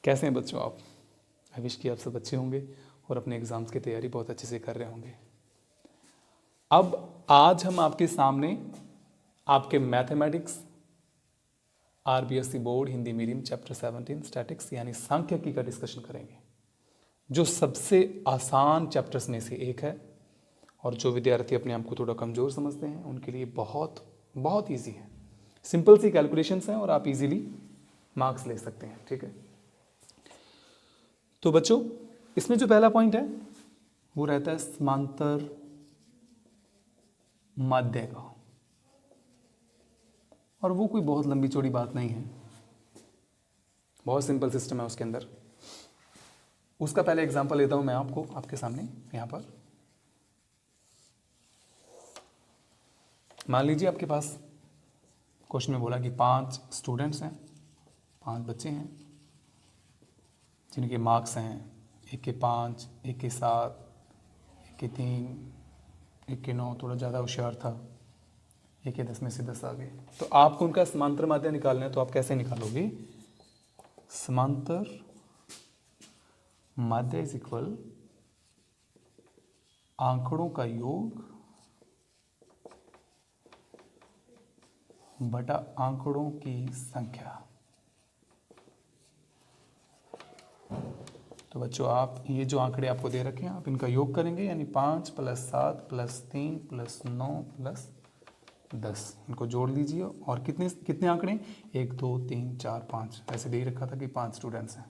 कैसे हैं बच्चों आप? आई विश कि आप सब अच्छे होंगे और अपने एग्ज़ाम्स की तैयारी बहुत अच्छे से कर रहे होंगे। अब आज हम आपके सामने आपके mathematics RBSE board Hindi medium chapter 17 statics यानी सांख्यिकी का डिस्कशन करेंगे, जो सबसे आसान चैप्टर्स में से एक है और जो विद्यार्थी अपने आप को थोड़ा कमज़ोर समझते हैं उनके लिए बहुत बहुत ईजी है। सिंपल सी कैलकुलेशंस हैं और आप इजीली मार्क्स ले सकते हैं। ठीक है, तो बच्चों इसमें जो पहला पॉइंट है वो रहता है समांतर माध्य का, और वो कोई बहुत लंबी चौड़ी बात नहीं है, बहुत सिंपल सिस्टम है उसके अंदर। उसका पहले एग्जांपल लेता हूं मैं आपको आपके सामने। यहां पर मान लीजिए आपके पास क्वेश्चन में बोला कि 5 स्टूडेंट्स हैं, 5 बच्चे हैं जिनके मार्क्स हैं 1 के 5, 1 के 7, 1 के 3, 1 के 9, थोड़ा ज़्यादा होशियार था, 1 के 10 में से 10 आ गए। तो आपको उनका समांतर माध्य निकालना है, तो आप कैसे निकालोगे? समांतर माध्य इज इक्वल आंकड़ों का योग बटा आंकड़ों की संख्या। तो बच्चों आप ये जो आंकड़े आपको दे रखे हैं आप इनका योग करेंगे, यानी 5 + 7 + 3 + 9 + 10 इनको जोड़ लीजिए। और कितने कितने आंकड़े? 1 2 3 4 5, ऐसे दे रखा था कि 5 स्टूडेंट्स हैं।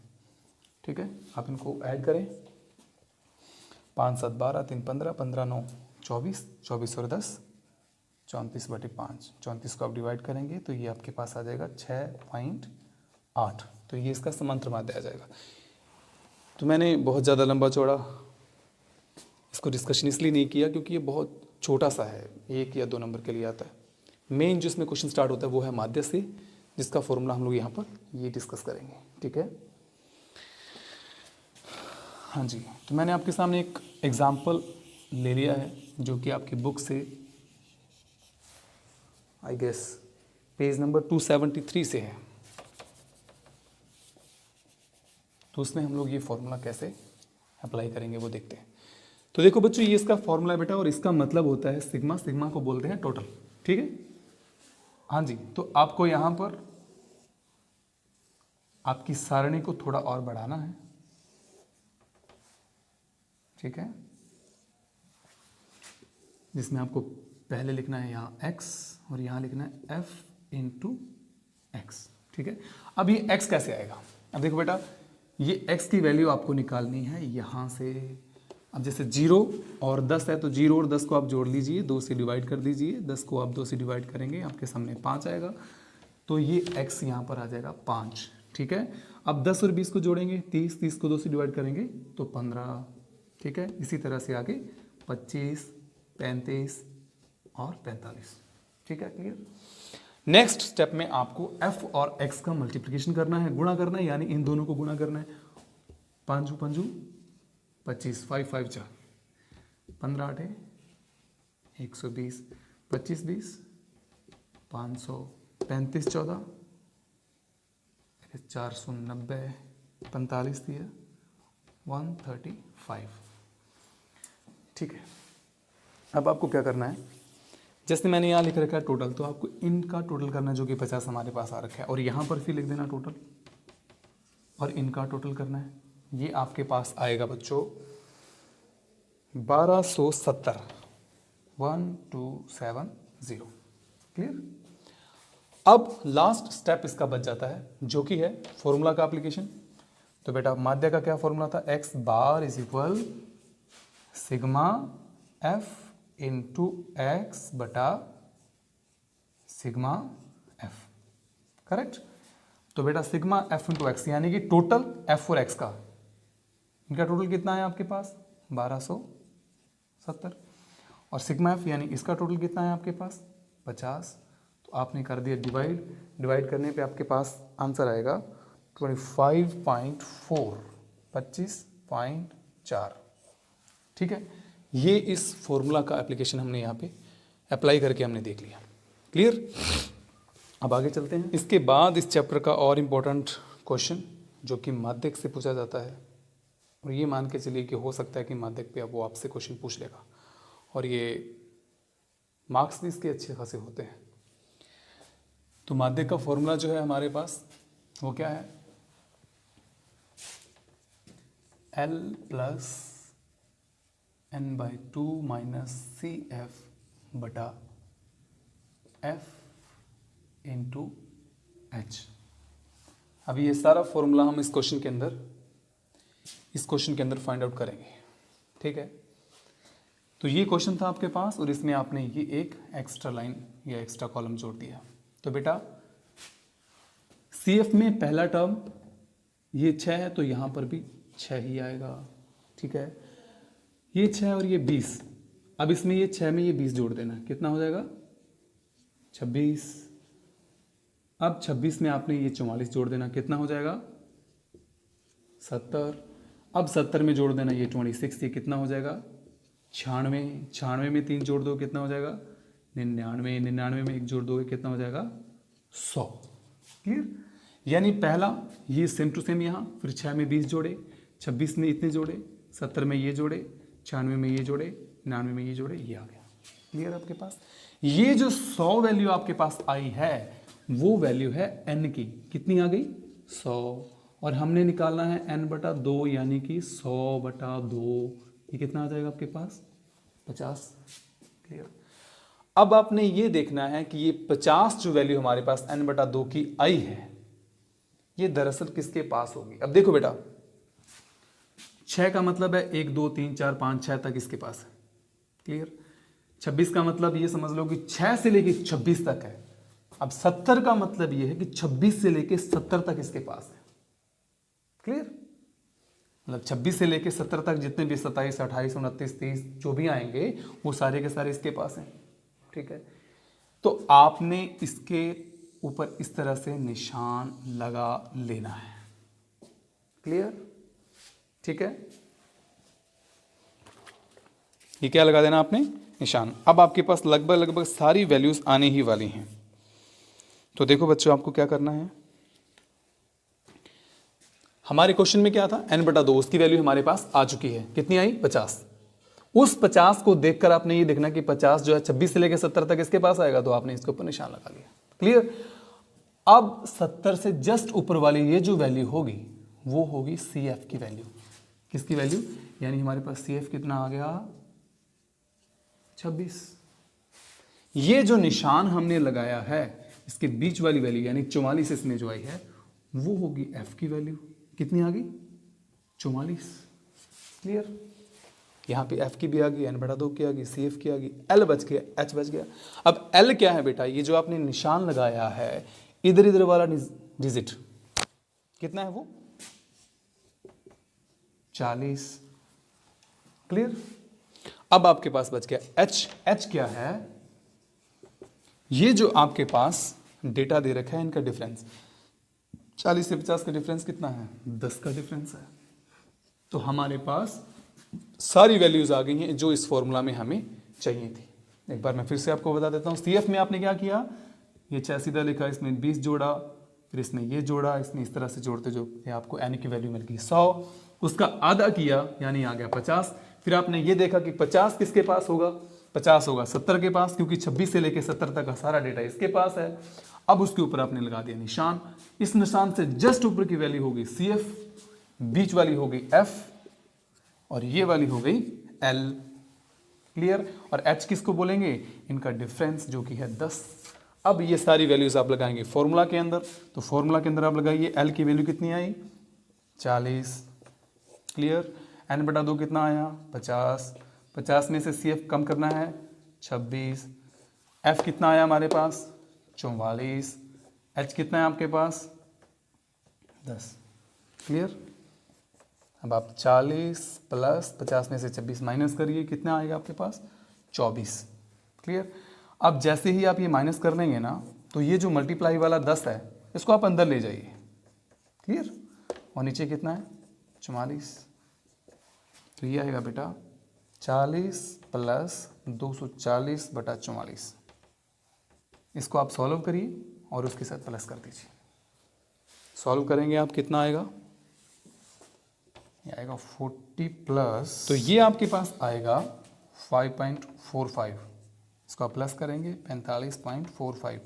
ठीक है, आप इनको ऐड करें। 5 7 12 3 15 15 9 24, 24 और 10 34/5। 34 को आप डिवाइड करेंगे तो ये आपके पास आ जाएगा 6.8। तो ये इसका समांतर माध्य आ जाएगा। तो मैंने बहुत ज़्यादा लंबा चौड़ा इसको डिस्कशन इसलिए नहीं किया क्योंकि ये बहुत छोटा सा है, 1 या 2 नंबर के लिए आता है। मेन जो इसमें क्वेश्चन स्टार्ट होता है वो है माध्य से, जिसका फॉर्मूला हम लोग यहाँ पर ये डिस्कस करेंगे। ठीक है, हाँ जी। तो मैंने आपके सामने एक एग्जाम्पल ले लिया है जो कि आपकी बुक से आई गेस पेज नंबर 273 से है। तो उसमें हम लोग ये फॉर्मूला कैसे अप्लाई करेंगे वो देखते हैं। तो देखो बच्चों, ये इसका फॉर्मूला बेटा, और इसका मतलब होता है सिग्मा। सिग्मा को बोलते हैं टोटल। ठीक है, हाँ जी। तो आपको यहाँ पर आपकी सारणी को थोड़ा और बढ़ाना है। ठीक है, जिसमें आपको पहले लिखना है यहाँ x और यहाँ लिखना है f × x। ठीक है, अब ये x कैसे आएगा? अब देखो बेटा, ये x की वैल्यू आपको निकालनी है यहाँ से। अब जैसे 0 और 10 है तो 0 और 10 को आप जोड़ लीजिए, 2 से डिवाइड कर दीजिए। 10 को आप 2 से डिवाइड करेंगे, आपके सामने 5 आएगा। तो ये x यहाँ पर आ जाएगा 5। ठीक है, अब 10 और 20 को जोड़ेंगे, 30, 30 को 2 से डिवाइड करेंगे तो 15। ठीक है, इसी तरह से आगे 25, 35 और 45। ठीक है, क्लियर? नेक्स्ट स्टेप में आपको f और x का मल्टीप्लिकेशन करना है, गुणा करना है, यानी इन दोनों को गुणा करना है। 5 × 5 = 25, 5 5 4, 15 8 120, 25 20 500, 35 14, 490, 45 दिया 135। ठीक है, अब आपको क्या करना है? जैसे मैंने यहाँ लिख रखा है टोटल, तो आपको इनका टोटल करना है जो कि 50 हमारे पास आ रखा है, और यहाँ पर फिर लिख देना टोटल, और इनका टोटल करना है। ये आपके पास आएगा बच्चों 1270, 1270। क्लियर? अब लास्ट स्टेप इसका बच जाता है जो कि है फॉर्मूला का एप्लीकेशन। तो बेटा माध्य का क्या फॉर्मूला था? x bar is equal sigma f × x बटा सिग्मा f। करेक्ट? तो बेटा सिग्मा f × x यानी कि टोटल f और x का, इनका टोटल कितना है आपके पास? 1270। और सिग्मा f यानी इसका टोटल कितना है आपके पास? 50। तो आपने कर दिया डिवाइड, डिवाइड करने पे आपके पास आंसर आएगा 25.4, 25.4। ठीक है, ये इस फॉर्मूला का एप्लीकेशन हमने यहाँ पे अप्लाई करके हमने देख लिया। क्लियर? अब आगे चलते हैं। इसके बाद इस चैप्टर का और इम्पोर्टेंट क्वेश्चन जो कि माध्यक से पूछा जाता है, और ये मान के चलिए कि हो सकता है कि माध्यक पे अब वो आपसे क्वेश्चन पूछ लेगा, और ये मार्क्स भी इसके अच्छे खासे होते हैं। तो माध्यक का फॉर्मूला जो है हमारे पास वो क्या है, L plus n/2 minus CF बटा F इंटू H। अब ये सारा फॉर्मूला हम इस क्वेश्चन के अंदर फाइंड आउट करेंगे, ठीक है। तो ये क्वेश्चन था आपके पास, और इसमें आपने ये एक एक्स्ट्रा लाइन या एक्स्ट्रा कॉलम जोड़ दिया। तो बेटा CF में पहला टर्म ये 6 है, तो यहाँ पर भी 6 ही आएगा, ठीक है। ये 6 और ये 20, अब इसमें ये 6 में ये 20 जोड़ देना, कितना हो जाएगा 26। अब 26 में आपने ये 44 जोड़ देना, कितना हो जाएगा 70। अब 70 में जोड़ देना ये 26, ये कितना हो जाएगा 96। 96 में 3 जोड़ दो, कितना हो जाएगा 99। 99 में 1 जोड़ दोगे, कितना हो जाएगा 100। क्लियर। यानी पहला ये सेम टू सेम यहाँ, फिर 6 में 20 जोड़े, 26 में इतने जोड़े, 70 में ये जोड़े, 96 में ये जोड़े, 99 में ये जोड़े, ये आ गया। क्लियर आपके पास। ये जो 100 वैल्यू आपके पास आई है वो वैल्यू है n की, कितनी आ गई 100, और हमने निकालना है n/2 यानी कि 100/2, ये कितना आ जाएगा आपके पास 50। क्लियर। अब आपने ये देखना है कि ये 50 जो वैल्यू हमारे पास n/2 की आई है, ये दरअसल किसके पास होगी। अब देखो बेटा 6 का मतलब है 1 2 3 4 5 6 तक इसके पास है। क्लियर। 26 का मतलब ये समझ लो कि 6 से लेके 26 तक है। अब 70 का मतलब ये है कि 26 से लेके 70 तक इसके पास है। क्लियर। मतलब 26 से लेके 70 तक जितने भी 27 28 29 30 जो भी आएंगे वो सारे के सारे इसके पास हैं। ठीक है। तो आपने इसके ऊपर इस तरह से निशान लगा लेना है। क्लियर। ठीक है। ये क्या लगा देना आपने निशान। अब आपके पास लगभग सारी वैल्यूज आने ही वाली हैं। तो देखो बच्चों आपको क्या करना है, हमारे क्वेश्चन में क्या था n/2, उसकी वैल्यू हमारे पास आ चुकी है, कितनी आई 50। उस 50 को देखकर आपने ये देखना कि 50 जो है 26 से लेकर 70 तक इसके पास आएगा, तो आपने इसके ऊपर निशान लगा लिया। क्लियर। अब 70 से जस्ट ऊपर वाली ये जो वैल्यू होगी वो होगी CF की वैल्यू। किसकी वैल्यू, यानी हमारे पास CF कितना आ गया 26। ये जो निशान हमने लगाया है इसके बीच वाली वैल्यू यानी 44 इसमें जो आई है वो होगी F की वैल्यू। कितनी आ गई 44। क्लियर। यहाँ पे F की भी आ गई, n/2 की आ गई, CF की आ गई, L बच गया, H बच गया। अब L क्या है बेटा, ये जो आपने निशान लगाया है इधर इधर वाला डिजिट कितना है वो 40। क्लियर। अब आपके पास बच गया H। H क्या है, ये जो आपके पास डेटा दे रखा है इनका डिफरेंस 40 से 50 का डिफरेंस कितना है 10 का डिफरेंस है। तो हमारे पास सारी वैल्यूज आ गई हैं जो इस फॉर्मूला में हमें चाहिए थी। एक बार मैं फिर से आपको बता देता हूं। CF में आपने क्या किया, ये 6 सीधा लिखा, इसमें 20 जोड़ा, फिर इसमें ये जोड़ा, इसमें इस तरह से जोड़ते जो आपको n की वैल्यू मिल गई 100, उसका आधा किया यानी आ गया 50। फिर आपने ये देखा कि 50 किसके पास होगा, 50 होगा 70 के पास, क्योंकि 26 से लेकर 70 तक का सारा डेटा इसके पास है। अब उसके ऊपर आपने लगा दिया निशान। इस निशान से जस्ट ऊपर की वैल्यू होगी CF, बीच वाली होगी F, और ये वाली हो गई L। क्लियर। और H किसको बोलेंगे, इनका डिफरेंस जो कि है 10। अब ये सारी वैल्यूज आप लगाएंगे फॉर्मूला के अंदर, तो फॉर्मूला के अंदर आप लगाइए L की वैल्यू कितनी आई 40। क्लियर। n/2 कितना आया 50। 50 में से CF कम करना है 26। F कितना आया हमारे पास 44। H कितना है आपके पास 10। क्लियर। अब आप 40 प्लस 50 में से 26 माइनस करिए, कितना आएगा आपके पास 24। क्लियर। अब जैसे ही आप ये माइनस कर लेंगे ना, तो ये जो मल्टीप्लाई वाला 10 है इसको आप अंदर ले जाइए। क्लियर। और नीचे कितना है 44। तो ये आएगा बेटा 40 प्लस 240/44। इसको आप सॉल्व करिए और उसके साथ प्लस कर दीजिए। सॉल्व करेंगे आप कितना आएगा ये आएगा 40 प्लस, तो ये आपके पास आएगा 5.45, इसको आप प्लस करेंगे 45.45।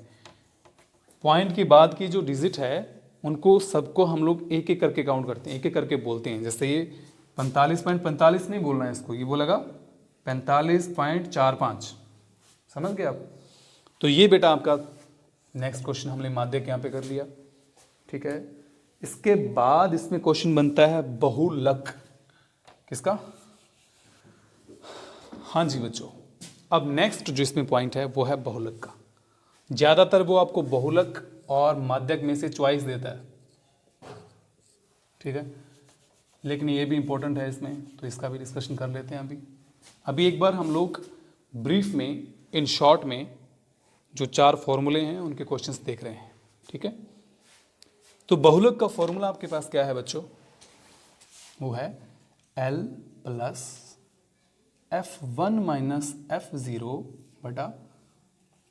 पॉइंट के बाद की जो डिजिट है उनको सबको हम लोग एक एक करके काउंट करते हैं, एक एक करके बोलते हैं। जैसे ये 45.45 नहीं बोलना है इसको, ये बोलेगा 45.45, समझ गए आप। तो ये बेटा आपका नेक्स्ट क्वेश्चन हमने माध्यक यहाँ पे कर लिया, ठीक है। इसके बाद इसमें क्वेश्चन बनता है बहुलक, किसका? हाँ जी बच्चों, अब नेक्स्ट जो इसमें पॉइंट है वो है बहुलक का। ज़्यादातर वो आपको बहुलक और माध्यक में से चॉइस देता है, ठीक है, लेकिन ये भी इंपॉर्टेंट है इसमें, तो इसका भी डिस्कशन कर लेते हैं अभी एक बार हम लोग ब्रीफ में, इन शॉर्ट में जो 4 फॉर्मूले हैं उनके क्वेश्चंस देख रहे हैं, ठीक है। तो बहुलक का फॉर्मूला आपके पास क्या है बच्चों? वो है L plus F1 minus F0 बटा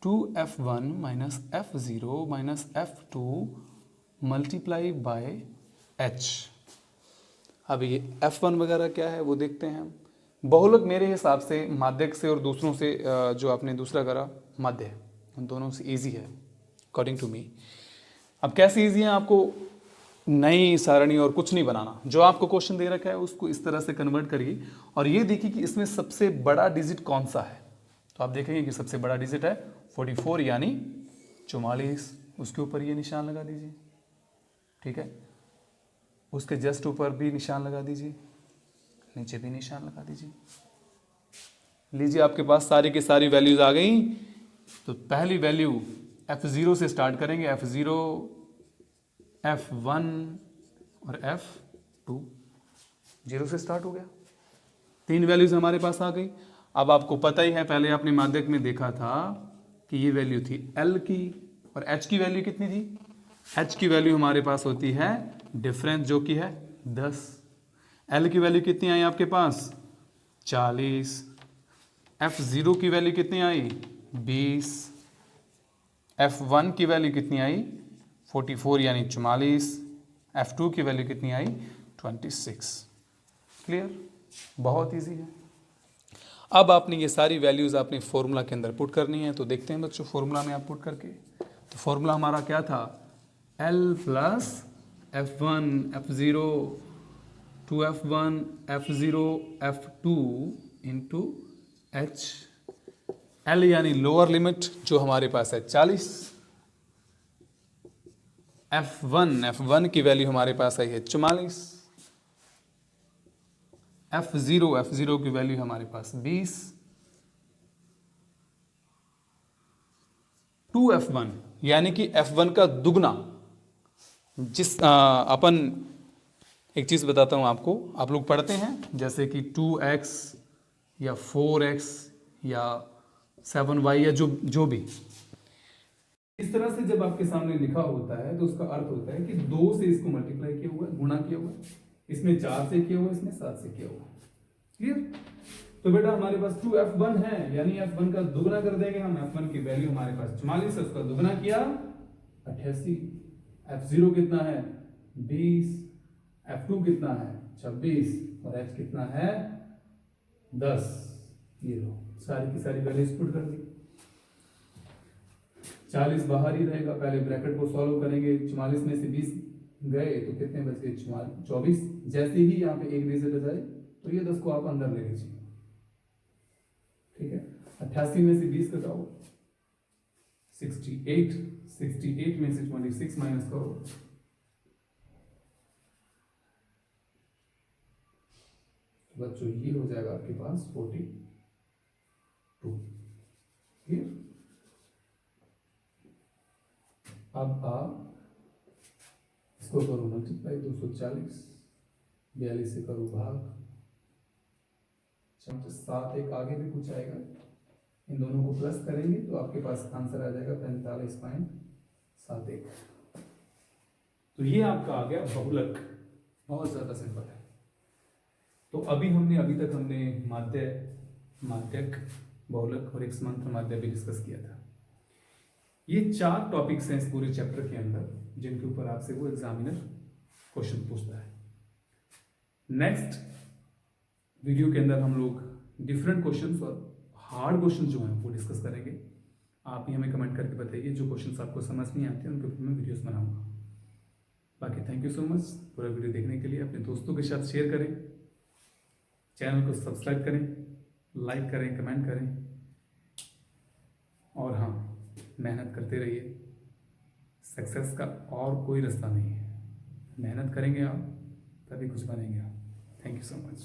2F1 minus F0 minus F2 multiply by H। अब ये F1 वगैरह क्या है वो देखते हैं हम। बहुलक मेरे हिसाब से माध्यक से और दूसरों से, जो आपने दूसरा करा माध्य, उन दोनों से इजी है अकॉर्डिंग टू मी। अब कैसे इजी है, आपको नई सारणी और कुछ नहीं बनाना, जो आपको क्वेश्चन दे रखा है उसको इस तरह से कन्वर्ट करिए और ये देखिए कि इसमें सबसे बड़ा डिजिट कौन सा है। तो आप देखेंगे कि सबसे बड़ा डिजिट है 44 यानी 44, उसके ऊपर ये निशान लगा दीजिए, ठीक है। उसके जस्ट ऊपर भी निशान लगा दीजिए, नीचे भी निशान लगा दीजिए। लीजिए आपके पास सारी की सारी वैल्यूज आ गई। तो पहली वैल्यू F0 से स्टार्ट करेंगे, F0, F1 और F2, 0 से स्टार्ट हो गया। 3 वैल्यूज हमारे पास आ गई। अब आपको पता ही है, पहले आपने माध्यक में देखा था कि ये वैल्यू थी L की, और H की वैल्यू कितनी थी? H की वैल्यू हमारे पास होती है डिफरेंस, जो कि है 10। L की वैल्यू कितनी आई आपके पास? 40। F0 की वैल्यू कितनी आई? 20। F1 की वैल्यू कितनी आई? 44 यानी 44। F2 की वैल्यू कितनी आई? 26। क्लियर? बहुत इजी है। अब आपने ये सारी वैल्यूज आपने फॉर्मूला के अंदर पुट करनी है। तो देखते हैं बच्चों फॉर्मूला में आप पुट करके। तो फॉर्मूला हमारा क्या था? L plus F1 F0 2F1 F0 F2 into H। L यानी लोअर लिमिट जो हमारे पास है 40। F1 की वैल्यू हमारे पास आई है 44। F0 की वैल्यू हमारे पास 20। 2F1 यानी कि F1 का दुगना। जिस अपन एक चीज़ बताता हूँ आपको, आप लोग पढ़ते हैं जैसे कि 2x या 4x या 7y या जो भी इस तरह से जब आपके सामने लिखा होता है तो उसका अर्थ होता है कि 2 से इसको मल्टीप्लाई किया हुआ है, गुणा किया हुआ है, इसमें 4 से किया हुआ है, इसमें 7 से किया हुआ है। क्लियर? तो बेटा हमारे पास 2F1 है, यानी F1 का दुगना कर देंगे हम। F1 की वैल्यू हमारे पास 44 है, उसका दुगना किया 88। F0 कितना है? 20। F2 कितना है? 26। और H कितना है? 10। ये लो सारी की सारी वैल्यूज पुट कर दी। 40 बाहर ही रहेगा, पहले ब्रैकेट को सॉल्व करेंगे। 44 में से 20 गए तो कितने बच गए? 24। जैसे ही यहाँ पे एक डिजिट आ जाए तो ये 10 को आप अंदर ले लीजिए, ठीक है। 88 में से 20 घटाओ 68। 68 में से 26 माइनस करो, बच्चों ये हो जाएगा आपके पास 42। क्लियर? अब आप इसको करो मल्टीप्लाई, 240 42 से करो भाग, 7 एक आगे भी कुछ आएगा, इन दोनों को प्लस करेंगे तो आपके पास आंसर आ जाएगा 45.71। तो ये आपका आ गया बहुलक। बहुत ज्यादा सिंपल है। तो अभी तक हमने माध्यक, बहुलक और एक समांतर माध्य भी डिस्कस किया था। ये 4 टॉपिक्स हैं इस पूरे चैप्टर के अंदर जिनके ऊपर आपसे वो एग्जामिनर क्वेश्चन पूछता है। नेक्स्ट वीडियो के अंदर हम लोग डिफरेंट क्वेश्चंस और हार्ड क्वेश्चन जो हैं वो डिस्कस करेंगे। आप ही हमें कमेंट करके बताइए जो क्वेश्चंस आपको समझ नहीं आते उनके ऊपर मैं वीडियोस बनाऊंगा। बाकी थैंक यू सो मच पूरा वीडियो देखने के लिए। अपने दोस्तों के साथ शेयर करें, चैनल को सब्सक्राइब करें, लाइक करें, कमेंट करें और हाँ, मेहनत करते रहिए। सक्सेस का और कोई रास्ता नहीं है, मेहनत करेंगे आप तभी कुछ बनेंगे आप। Thank you so much.